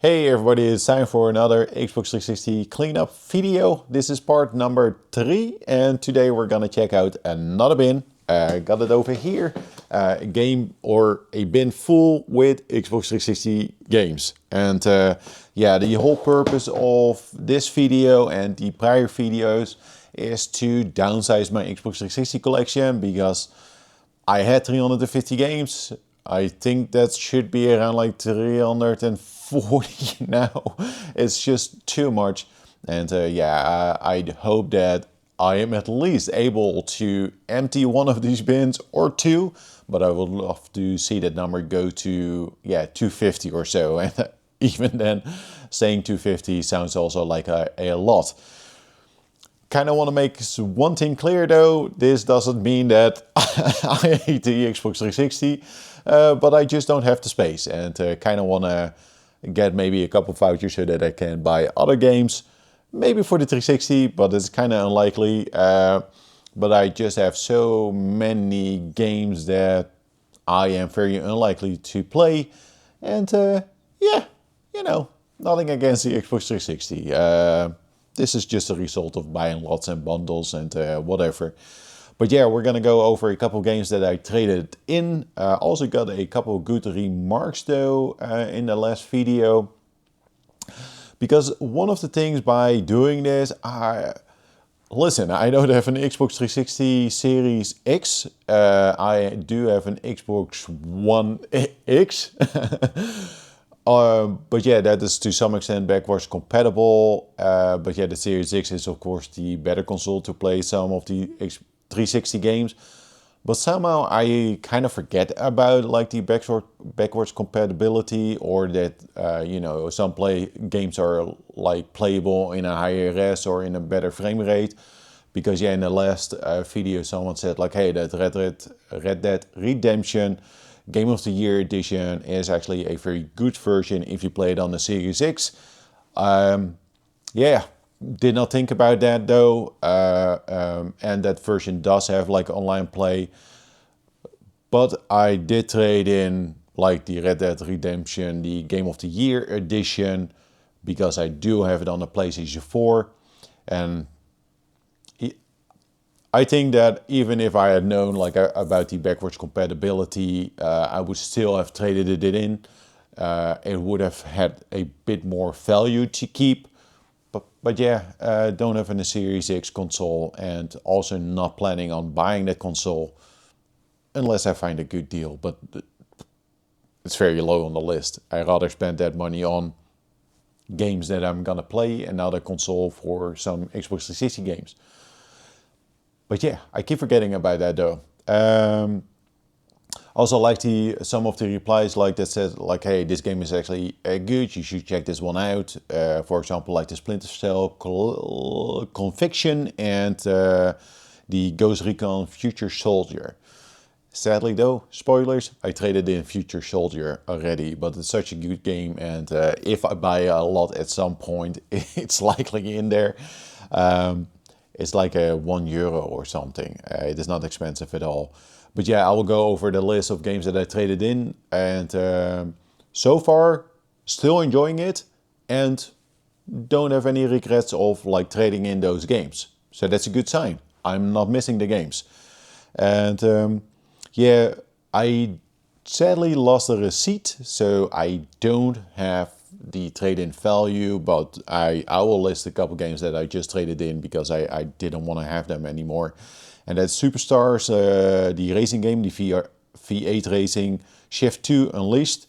Hey everybody, it's time for another Xbox 360 cleanup video. This is part number 3 and today we're gonna check out another bin. Got it over here, a game or a bin full with Xbox 360 games. And yeah, the whole purpose of this video and the prior videos is to downsize my Xbox 360 collection because I had 350 games. I think that should be around like 340 now. It's just too much. And yeah, I hope that I am at least able to empty one of these bins or two. But I would love to see that number go to, yeah, 250 or so. And even then, saying 250 sounds also like a lot. Kind of want to make one thing clear though, this doesn't mean that I hate the Xbox 360, but I just don't have the space and kind of want to get maybe a couple vouchers so that I can buy other games, maybe for the 360, but it's kind of unlikely. But I just have so many games that I am very unlikely to play, and yeah, you know, nothing against the Xbox 360. This is just a result of buying lots and bundles and whatever. But yeah, we're gonna go over a couple games that I traded in. Also got a couple good remarks though in the last video. Because one of the things by doing this, listen, I don't have an Xbox 360 Series X. I do have an Xbox One X. But yeah, that is to some extent backwards compatible. But yeah, the Series X is of course the better console to play some of the 360 games. But somehow I kind of forget about like the backwards compatibility, or that you know, some games are like playable in a higher res or in a better frame rate. Because yeah, in the last video someone said like, hey, that Red Dead Redemption Game of the Year edition is actually a very good version if you play it on the Series X. Yeah, did not think about that though. And that version does have like online play. But I did trade in like the Red Dead Redemption, the Game of the Year edition, because I do have it on the PlayStation 4. And I think that even if I had known like about the backwards compatibility, I would still have traded it in. It would have had a bit more value to keep. But yeah, don't have a Series X console and also not planning on buying that console unless I find a good deal. But it's very low on the list. I'd rather spend that money on games that I'm gonna play, another console for some Xbox 360 games. But yeah, I keep forgetting about that though. Also like some of the replies like that said like, hey, this game is actually good, you should check this one out. For example, like the Splinter Cell Conviction and the Ghost Recon Future Soldier. Sadly though, spoilers, I traded in Future Soldier already, but it's such a good game, and if I buy a lot at some point, it's likely in there. It's like a €1 or something. It is not expensive at all. But yeah, I will go over the list of games that I traded in, and so far still enjoying it and don't have any regrets of like trading in those games. So that's a good sign. I'm not missing the games. And yeah, I sadly lost the receipt, so I don't have the trade-in value, but I will list a couple games that I just traded in because I didn't want to have them anymore. And that's Superstars, the racing game, the V8 racing, Shift 2 Unleashed,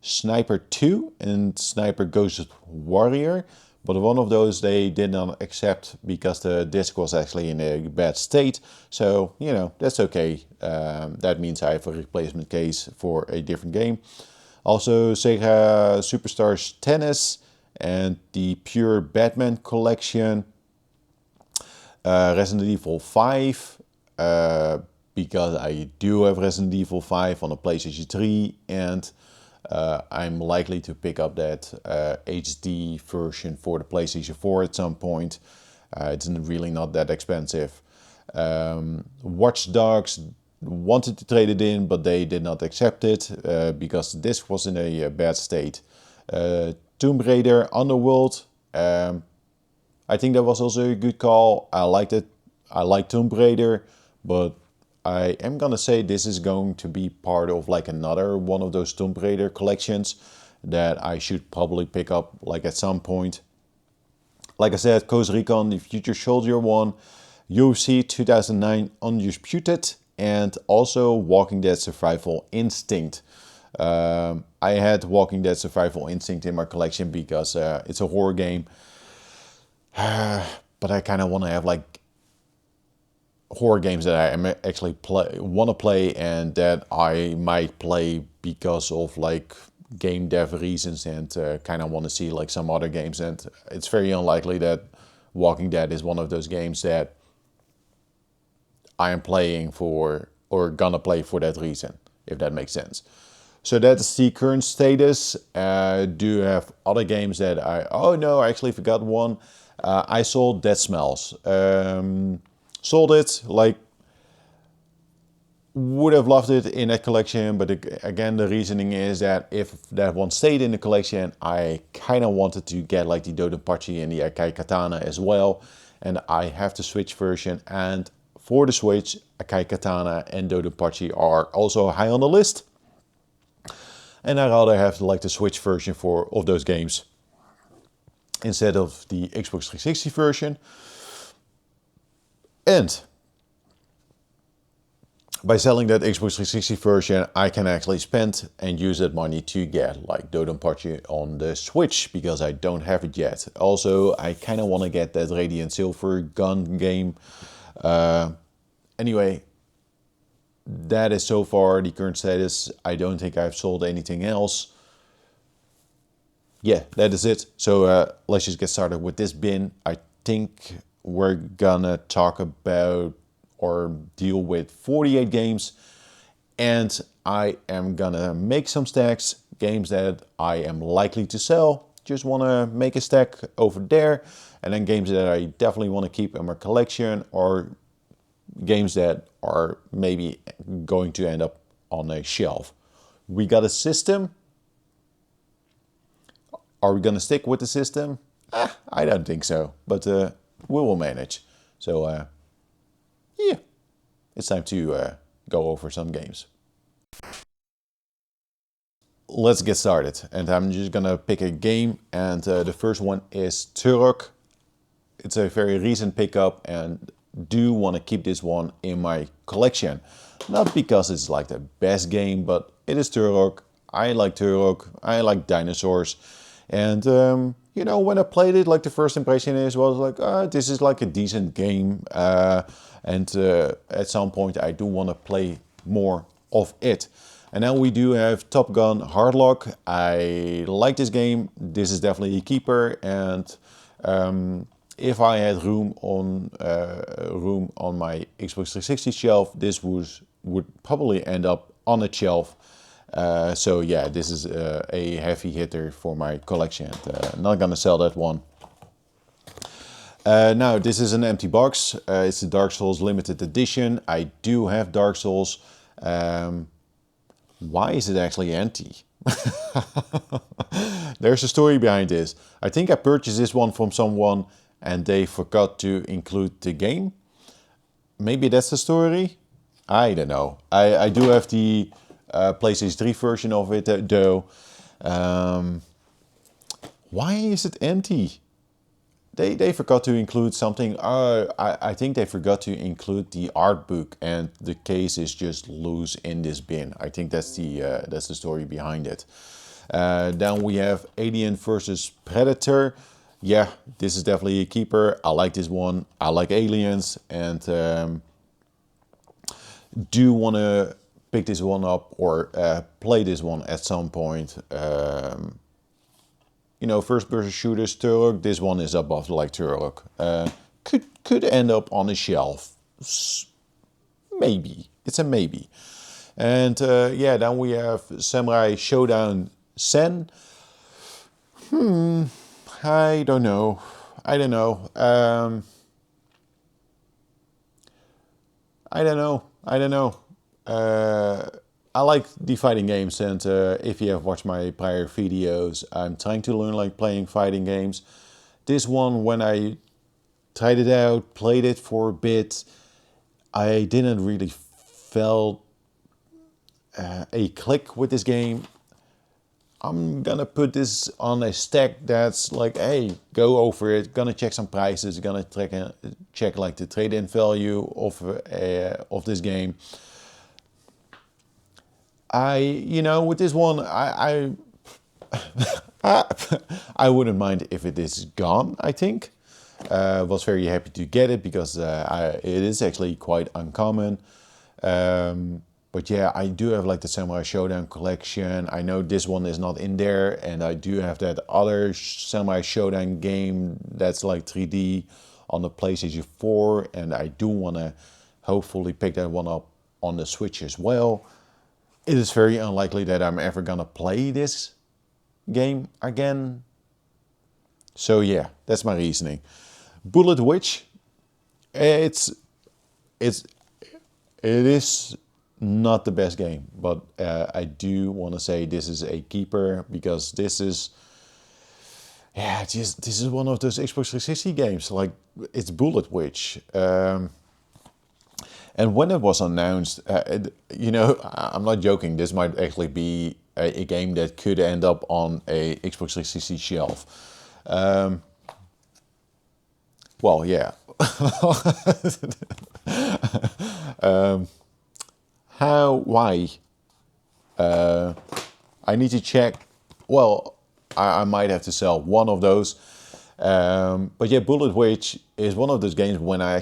Sniper 2 and Sniper Ghost Warrior. But one of those they did not accept because the disc was actually in a bad state. So, you know, that's okay. That means I have a replacement case for a different game. Also Sega Superstars Tennis and the Pure Batman Collection. Resident Evil 5, because I do have Resident Evil 5 on the PlayStation 3, and I'm likely to pick up that HD version for the PlayStation 4 at some point. It's really not that expensive. Watch Dogs wanted to trade it in, but they did not accept it because the disc was in a bad state. Tomb Raider, Underworld. I think that was also a good call. I liked it. I like Tomb Raider, but I am gonna say this is going to be part of like another one of those Tomb Raider collections that I should probably pick up like at some point. Like I said, Ghost Recon, the Future Soldier one, UFC 2009 Undisputed, and also Walking Dead Survival Instinct. I had Walking Dead Survival Instinct in my collection because it's a horror game. But I kind of want to have like horror games that I am actually want to play and that I might play because of like game dev reasons, and kind of want to see like some other games. And it's very unlikely that Walking Dead is one of those games that I am playing for or gonna play for that reason, if that makes sense. So that's the current status. Do you have other games that oh no, I actually forgot one. I sold Dead Smells. Sold it, like, would have loved it in that collection, but again, the reasoning is that if that one stayed in the collection, I kind of wanted to get like the Dodonpachi and the Akai Katana as well, and I have the Switch version, and for the Switch, Akai Katana and Dodonpachi are also high on the list, and I rather have like the Switch version of those games instead of the Xbox 360 version. And by selling that Xbox 360 version, I can actually spend and use that money to get like Dodonpachi on the Switch, because I don't have it yet. Also, I kind of want to get that Radiant Silver gun game. Anyway, that is so far the current status. I don't think I've sold anything else. Yeah, that is it. So let's just get started with this bin. I think we're gonna talk about or deal with 48 games, and I am gonna make some stacks, games that I am likely to sell, just wanna make a stack over there, and then games that I definitely wanna keep in my collection, or games that are maybe going to end up on a shelf. We got a system. Are we gonna stick with the system? I don't think so, but we will manage. So yeah, it's time to go over some games. Let's get started, and I'm just gonna pick a game, and the first one is Turok. It's a very recent pickup, and do want to keep this one in my collection. Not because it's like the best game, but it is Turok. I like Turok. I like dinosaurs. And you know, when I played it, like the first impression was like, this is like a decent game. And at some point I do want to play more of it. And then we do have Top Gun Hardlock. I like this game. This is definitely a keeper. And if I had room on my Xbox 360 shelf, this would probably end up on a shelf. So yeah, this is a heavy hitter for my collection. Not gonna sell that one. Now, this is an empty box. It's the Dark Souls limited edition. I do have Dark Souls. Why is it actually empty? There's a story behind this. I think I purchased this one from someone and they forgot to include the game. Maybe that's the story? I don't know. I do have the PlayStation 3 version of it though. Why is it empty? They forgot to include something. I think they forgot to include the art book, and the case is just loose in this bin. I think that's the story behind it. Then we have Alien versus Predator. Yeah, this is definitely a keeper. I like this one. I like Aliens, and do want to pick this one up or play this one at some point. You know, first-person shooters, Turok. This one is above like Turok. Could end up on a shelf. Maybe. It's a maybe. And yeah, then we have Samurai Showdown Sen. I don't know. I don't know. I don't know. I like the fighting games, and if you have watched my prior videos, I'm trying to learn like playing fighting games. This one, when I tried it out, played it for a bit, I didn't really felt a click with this game. I'm gonna put this on a stack that's like, hey, go over it. Gonna check some prices. Gonna check like the trade-in value of this game. With this one, I, I wouldn't mind if it is gone. I think was very happy to get it because it is actually quite uncommon. But yeah, I do have like the Samurai Showdown collection. I know this one is not in there, and I do have that other Samurai Showdown game that's like 3D on the PlayStation 4, and I do want to hopefully pick that one up on the Switch as well. It is very unlikely that I'm ever gonna play this game again. So yeah, that's my reasoning. Bullet Witch, it's it is not the best game, but I do want to say this is a keeper because this is this is one of those Xbox 360 games. Like, it's Bullet Witch. And when it was announced, I'm not joking. This might actually be a game that could end up on a Xbox 360 shelf. Well, yeah. Why? I need to check. Well, I might have to sell one of those. But yeah, Bullet Witch is one of those games when I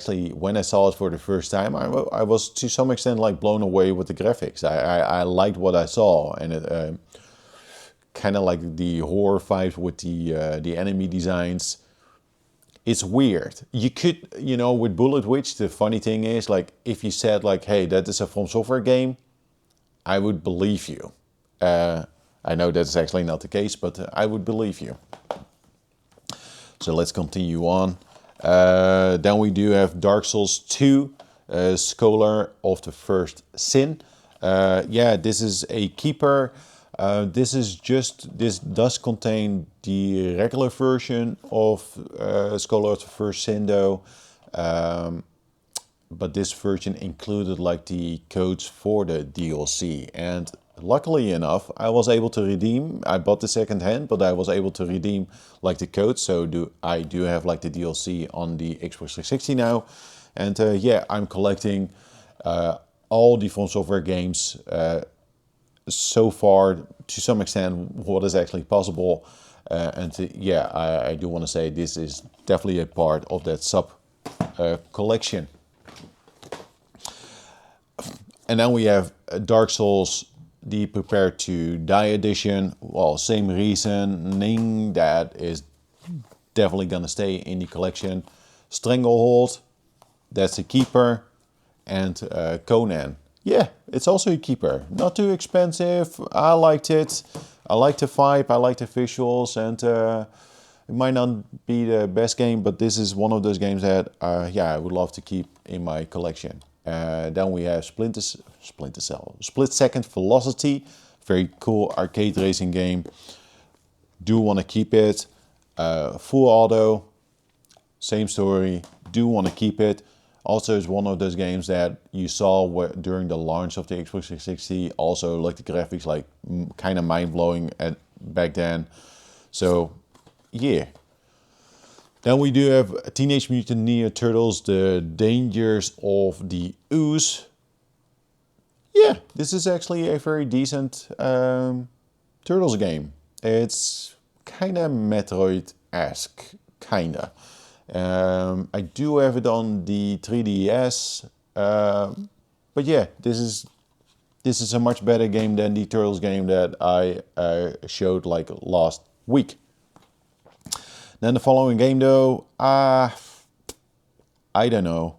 saw it for the first time, I was to some extent like blown away with the graphics. I liked what I saw, and it kind of like the horror vibes with the enemy designs. It's weird. You could, with Bullet Witch, the funny thing is, like, if you said like, hey, that is a From Software game, I would believe you. I know that's actually not the case, but I would believe you. So let's continue on. Then we do have Dark Souls 2, Scholar of the First Sin. This is a keeper. This does contain the regular version of Scholar of the First Sin though. But this version included like the codes for the DLC, and luckily enough, I was able to redeem. I bought the second hand, but I was able to redeem like the codes. So I do have like the DLC on the Xbox 360 now, and I'm collecting all the From Software games so far to some extent what is actually possible. I do want to say this is definitely a part of that sub collection. And then we have Dark Souls, the Prepare to Die edition. Well, same reasoning, that is definitely gonna stay in the collection. Stranglehold, that's a keeper. And Conan, yeah, it's also a keeper. Not too expensive. I liked it. I like the vibe. I like the visuals, and it might not be the best game, but this is one of those games that I would love to keep in my collection. Then we have Split Second Velocity, very cool arcade racing game. Do want to keep it. Full Auto, same story. Do want to keep it. Also, it's one of those games that you saw during the launch of the Xbox 360. Also, like the graphics, like kind of mind blowing back then. So, yeah. Then we do have Teenage Mutant Ninja Turtles: The Dangers of the Ooze. Yeah, this is actually a very decent Turtles game. It's kind of Metroid-esque, kind of. I do have it on the 3DS, but yeah, this is a much better game than the Turtles game that I showed like last week. Then the following game though, I don't know.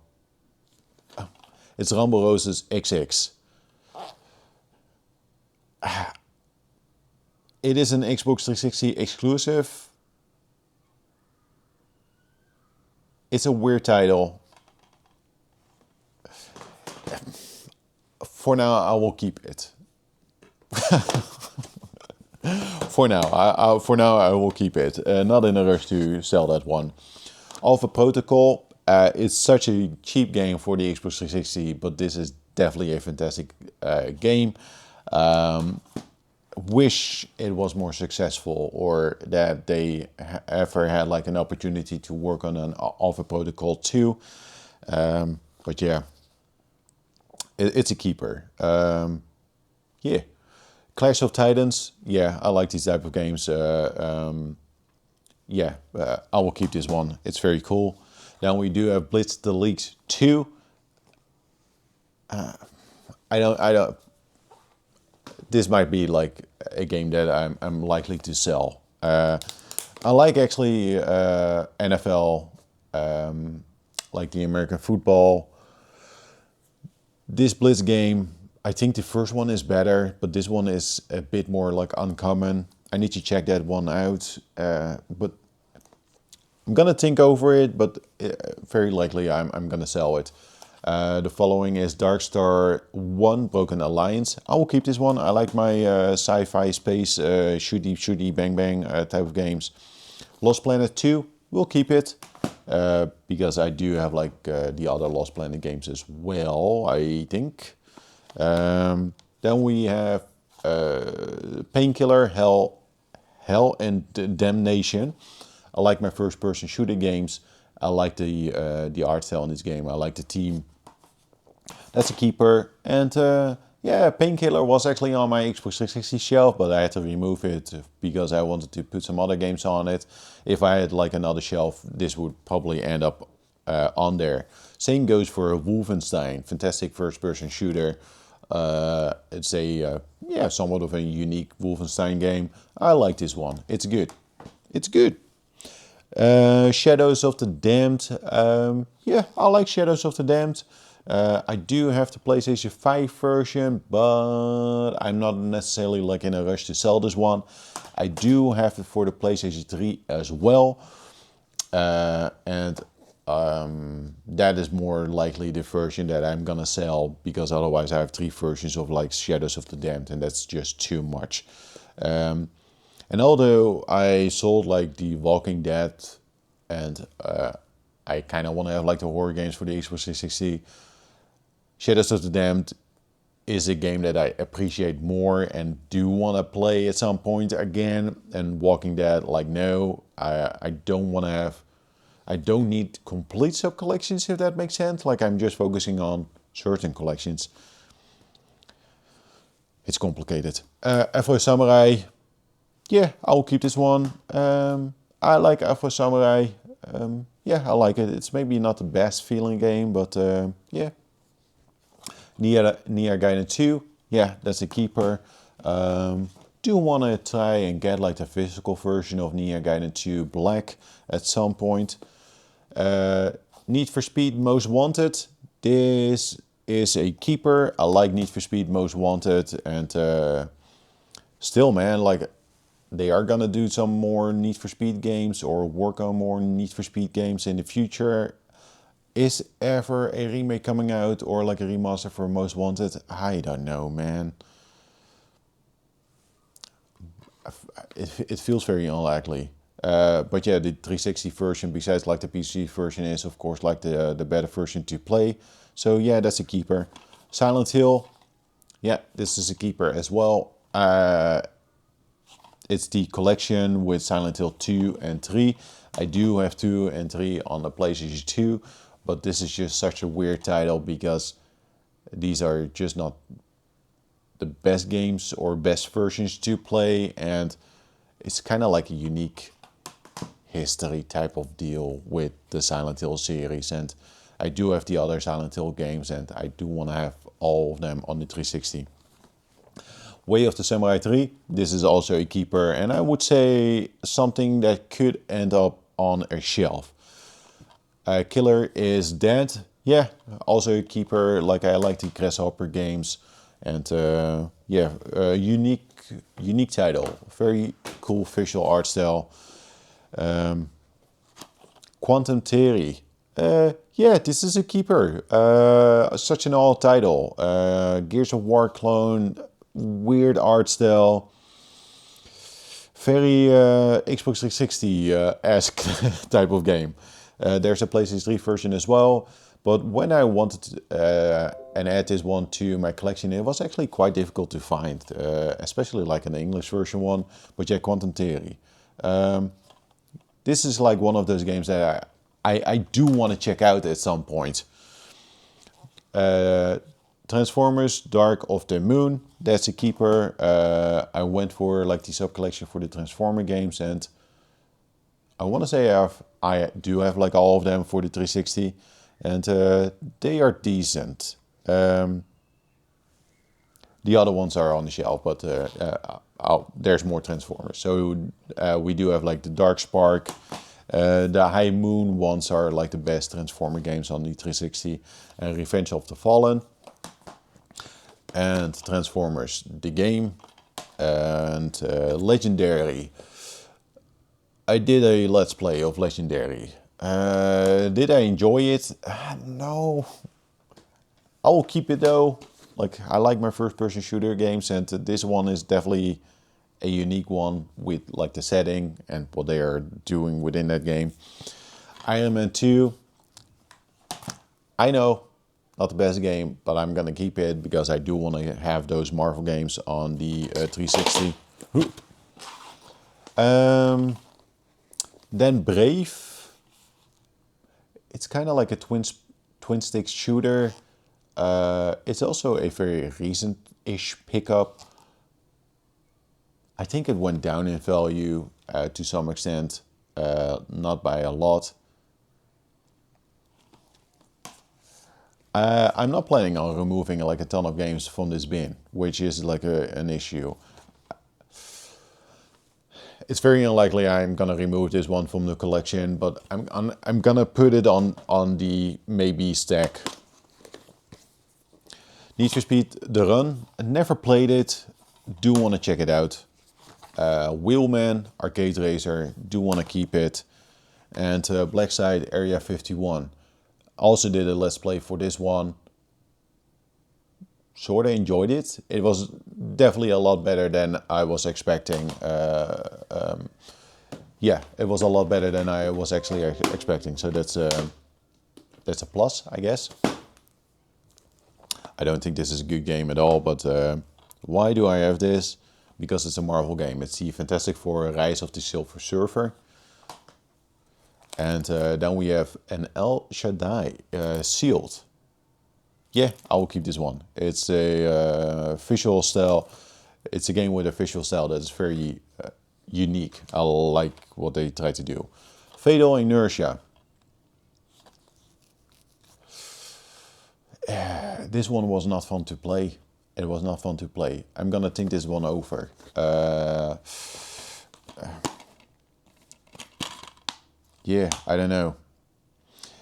It's Rumble Roses XX. It is an Xbox 360 exclusive. It's a weird title. For now, I will keep it. For now, I will keep it. Not in a rush to sell that one. Alpha Protocol. It's such a cheap game for the Xbox 360, but this is definitely a fantastic game. Wish it was more successful, or that they ever had like an opportunity to work on an Alpha Protocol 2. But yeah, it's a keeper. Yeah. Clash of Titans. Yeah, I like these type of games. Yeah, I will keep this one. It's very cool. Then we do have Blitz the Leagues 2. I don't. This might be like a game that I'm likely to sell. I like actually NFL, like the American football. This Blitz game, I think the first one is better, but this one is a bit more like uncommon. I need to check that one out, but I'm gonna think over it, but very likely I'm gonna sell it. The following is Darkstar 1 Broken Alliance. I will keep this one. I like my sci-fi space shooty bang bang type of games. Lost Planet 2, we'll keep it. Because I do have like the other Lost Planet games as well, I think. Then we have Painkiller, Hell and Damnation. I like my first-person shooter games. I like the art style in this game. I like the team. That's a keeper. And yeah, Painkiller was actually on my Xbox 360 shelf, but I had to remove it because I wanted to put some other games on it. If I had like another shelf, this would probably end up on there. Same goes for Wolfenstein, fantastic first-person shooter. It's a yeah, somewhat of a unique Wolfenstein game. I like this one. It's good. It's good. Shadows of the Damned. Yeah, I like Shadows of the Damned. I do have the PlayStation 5 version, but I'm not necessarily like in a rush to sell this one. I do have it for the PlayStation 3 as well. And that is more likely the version that I'm gonna sell, because otherwise I have 3 versions of like Shadows of the Damned, and that's just too much. And although I sold like the Walking Dead, and I kind of want to have like the horror games for the Xbox 360, Shadows of the Damned is a game that I appreciate more and do want to play at some point again. And Walking Dead, like, no, I don't want to have, I don't need complete sub collections, if that makes sense. Like, I'm just focusing on certain collections. It's complicated. Afro Samurai, yeah, I'll keep this one. I like Afro Samurai. Yeah, I like it. It's maybe not the best feeling game, but yeah. Nier Gaiden 2, yeah, that's a keeper. Do want to try and get like the physical version of Nier Gaiden 2 Black at some point. Need for Speed Most Wanted. This is a keeper. I like Need for Speed Most Wanted, and still, man, like, they are gonna do some more Need for Speed games or work on more Need for Speed games in the future. Is ever a remake coming out or like a remaster for Most Wanted? I don't know, man. It feels very unlikely. But yeah, the 360 version, besides like the PC version, is of course like the better version to play. So yeah, that's a keeper. Silent Hill, yeah, this is a keeper as well. It's the collection with Silent Hill 2 and 3. I do have 2 and 3 on the PlayStation 2, but this is just such a weird title because these are just not the best games or best versions to play, and it's kind of like a unique history type of deal with the Silent Hill series. And I do have the other Silent Hill games, and I do want to have all of them on the 360. Way of the Samurai 3, this is also a keeper, and I would say something that could end up on a shelf. Killer is Dead, yeah, also a keeper. Like, I like the Grasshopper games, and yeah, unique title, very cool visual art style. Quantum Theory, yeah, this is a keeper. Such an old title. Gears of War clone. weird art style. Very Xbox 360-esque type of game. There's a PlayStation 3 version as well. But when I wanted to and add this one to my collection, it was actually quite difficult to find, especially like an English version one. But yeah, Quantum Theory. This is like one of those games that I do want to check out at some point. Transformers Dark of the Moon, that's a keeper. I went for like the sub collection for the Transformer games, and I want to say I do have like all of them for the 360, and they are decent. The other ones are on the shelf, but there's more Transformers. So we do have like the Dark Spark. The High Moon ones are like the best Transformer games on the 360. And Revenge of the Fallen. And Transformers, the game. And Legendary. I did a Let's Play of Legendary. Did I enjoy it? No. I will keep it though. Like, I like my first-person shooter games, and this one is definitely a unique one with like the setting and what they are doing within that game. Iron Man 2, I know, not the best game, but I'm gonna keep it because I do want to have those Marvel games on the 360. Then Brave. It's kind of like a twin stick shooter. It's also a very recent-ish pickup. I think it went down in value to some extent, not by a lot. I'm not planning on removing like a ton of games from this bin, which is like an issue. It's very unlikely I'm gonna remove this one from the collection, but I'm gonna put it on the maybe stack. Need for Speed The Run. I never played it. Do want to check it out. Wheelman Arcade Racer. Do want to keep it. And Black Side Area 51. Also did a Let's Play for this one. Sort of enjoyed it. It was definitely a lot better than I was expecting. Yeah, it was a lot better than I was actually expecting. So that's a plus, I guess. I don't think this is a good game at all, but why do I have this? Because it's a Marvel game. It's the Fantastic Four Rise of the Silver Surfer. And then we have an El Shaddai sealed. Yeah, I will keep this one. It's a visual style. It's a game with a visual style that is very unique. I like what they try to do. Fatal Inertia. This one was not fun to play. It was not fun to play. I'm gonna think this one over. Yeah, I don't know.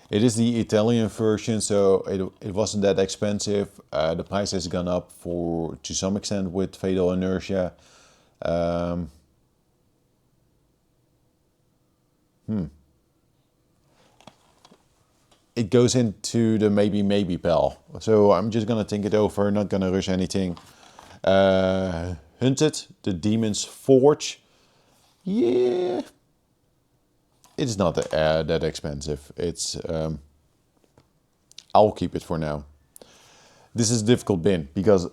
It is the Italian version, so it wasn't that expensive. The price has gone up to some extent with Fatal Inertia. It goes into the maybe pal. So I'm just gonna think it over, not gonna rush anything. Hunted, the Demon's Forge. Yeah, it's not that expensive. It's I'll keep it for now. This is a difficult bin because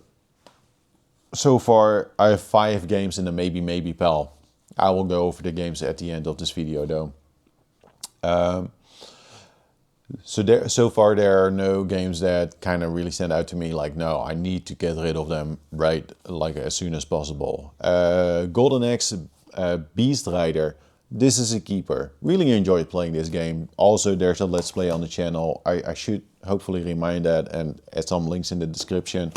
so far I have 5 games in the maybe pal. I will go over the games at the end of this video though. So far there are no games that kind of really stand out to me like, no, I need to get rid of them right like as soon as possible. Golden Axe, Beast Rider. This is a keeper. Really enjoyed playing this game. Also, there's a Let's Play on the channel. I should hopefully remind that and add some links in the description.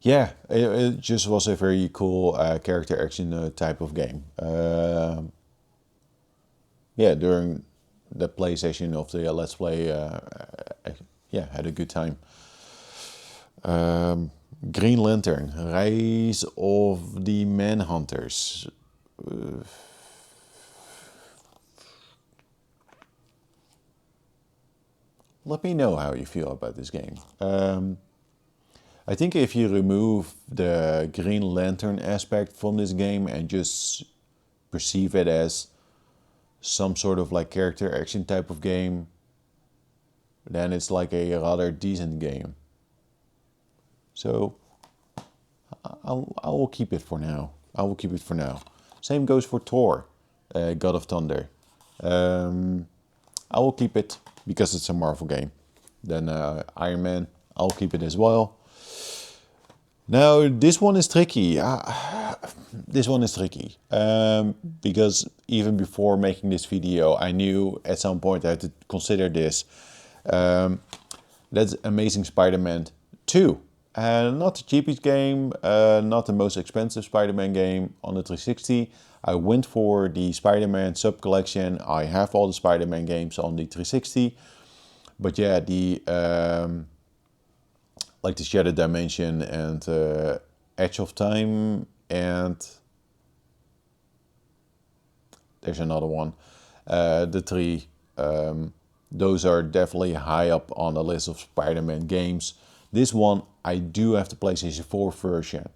Yeah, it just was a very cool character action type of game. Yeah, during the play session of the Let's Play, yeah, had a good time. Green Lantern, Rise of the Manhunters. Let me know how you feel about this game. I think if you remove the Green Lantern aspect from this game and just perceive it as some sort of like character action type of game, then it's like a rather decent game. So I will keep it for now. I will keep it for now. Same goes for Thor, God of Thunder. I will keep it because it's a Marvel game. Then Iron Man, I'll keep it as well. Now this one is tricky. This one is tricky because even before making this video, I knew at some point I had to consider this. That's Amazing Spider-Man 2. Not the cheapest game, not the most expensive Spider-Man game on the 360. I went for the Spider-Man sub-collection. I have all the Spider-Man games on the 360. But yeah, the like the Shattered Dimension and Edge of Time, and there's another one. The three, those are definitely high up on the list of Spider-Man games. This one, I do have the PlayStation 4 version.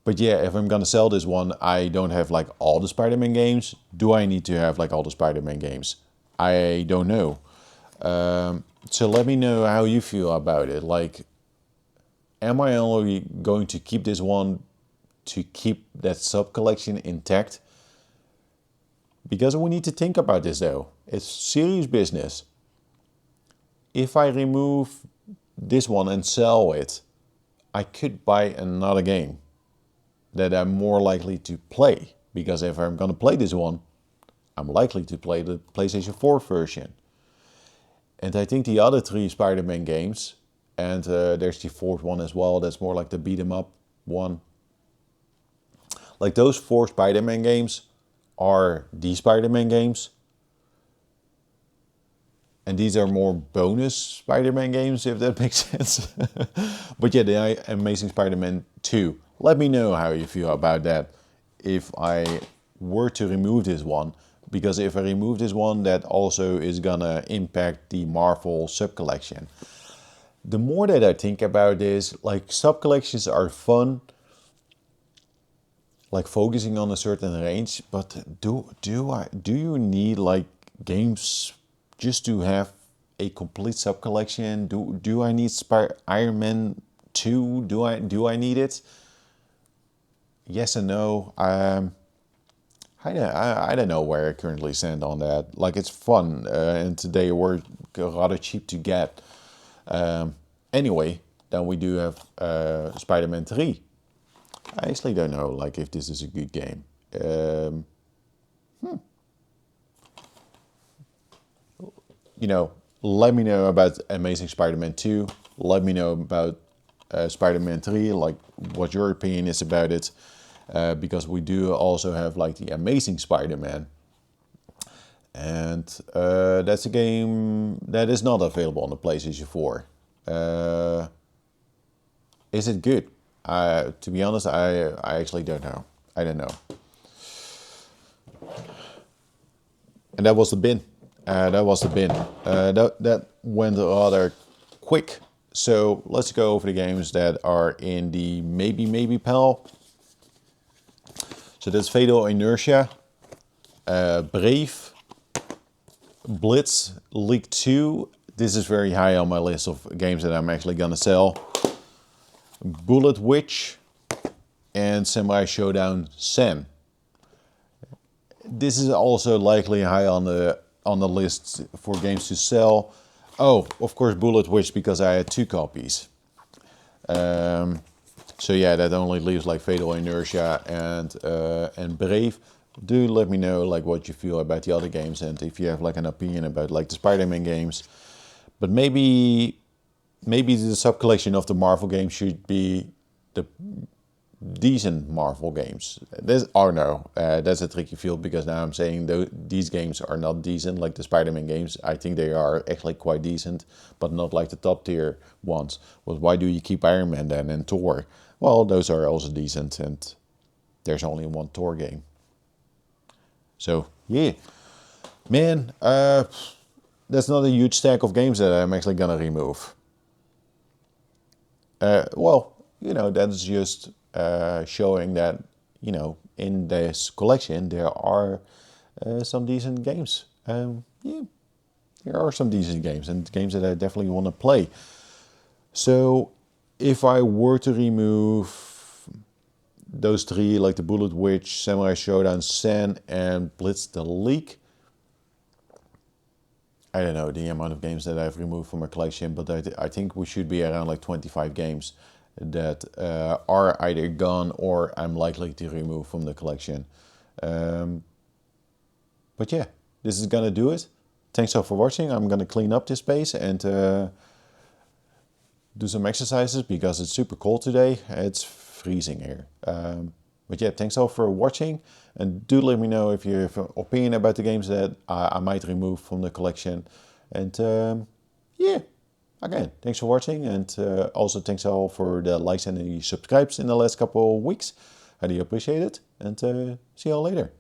But yeah, if I'm gonna sell this one, I don't have like all the Spider-Man games. Do I need to have like all the Spider-Man games? I don't know. So let me know how you feel about it. Like, am I only going to keep this one to keep that sub-collection intact? Because we need to think about this though. It's serious business. If I remove this one and sell it, I could buy another game that I'm more likely to play. Because if I'm gonna play this one, I'm likely to play the PlayStation 4 version. And I think the other three Spider-Man games, and there's the fourth one as well, that's more like the beat 'em up one. Like those four Spider-Man games are the Spider-Man games. And these are more bonus Spider-Man games, if that makes sense. But yeah, the Amazing Spider-Man 2. Let me know how you feel about that if I were to remove this one. Because if I remove this one, that also is gonna impact the Marvel sub-collection. The more that I think about this, like sub-collections are fun, like focusing on a certain range, but do you need like games just to have a complete sub-collection? Do I need Iron Man 2? Do I need it? Yes and no. I don't know where I currently stand on that. Like, it's fun, and they were rather cheap to get. Anyway, then we do have Spider-Man 3. I actually don't know, like, if this is a good game. You know, let me know about Amazing Spider-Man 2. Let me know about Spider-Man 3, like what your opinion is about it. Because we do also have like the Amazing Spider-Man. And that's a game that is not available on the PlayStation 4. Is it good? To be honest, I actually don't know. I don't know. And that was the bin. That went rather quick. So let's go over the games that are in the maybe pile. So that's Fatal Inertia, Brave, Blitz, League 2. This is very high on my list of games that I'm actually gonna sell. Bullet Witch and Samurai Showdown Sam. This is also likely high on the list for games to sell. Oh, of course, Bullet Witch, because I had 2 copies. So yeah, that only leaves like Fatal Inertia and Brave. Do let me know like what you feel about the other games, and if you have like an opinion about like the Spider-Man games. But maybe the sub-collection of the Marvel games should be the decent Marvel games. That's a tricky field, because now I'm saying these games are not decent, like the Spider-Man games. I think they are actually quite decent, but not like the top tier ones. Well, why do you keep Iron Man then and Thor? Well, those are also decent, and there's only one Thor game. So yeah, man, that's not a huge stack of games that I'm actually gonna remove. Well, that's just showing that, in this collection there are some decent games. Yeah, there are some decent games and games that I definitely want to play. So if I were to remove those three, like the Bullet Witch, Samurai Showdown, Sen, and Blitz the League, I don't know the amount of games that I've removed from my collection, but I think we should be around like 25 games that are either gone or I'm likely to remove from the collection. Um, but yeah, this is gonna do it. Thanks all for watching. I'm gonna clean up this space and do some exercises because it's super cold today. It's freezing here. But yeah, thanks all for watching, and do let me know if you have an opinion about the games that I might remove from the collection. And yeah, again, thanks for watching, and also thanks all for the likes and the subscribes in the last couple of weeks. I do appreciate it, and see you all later.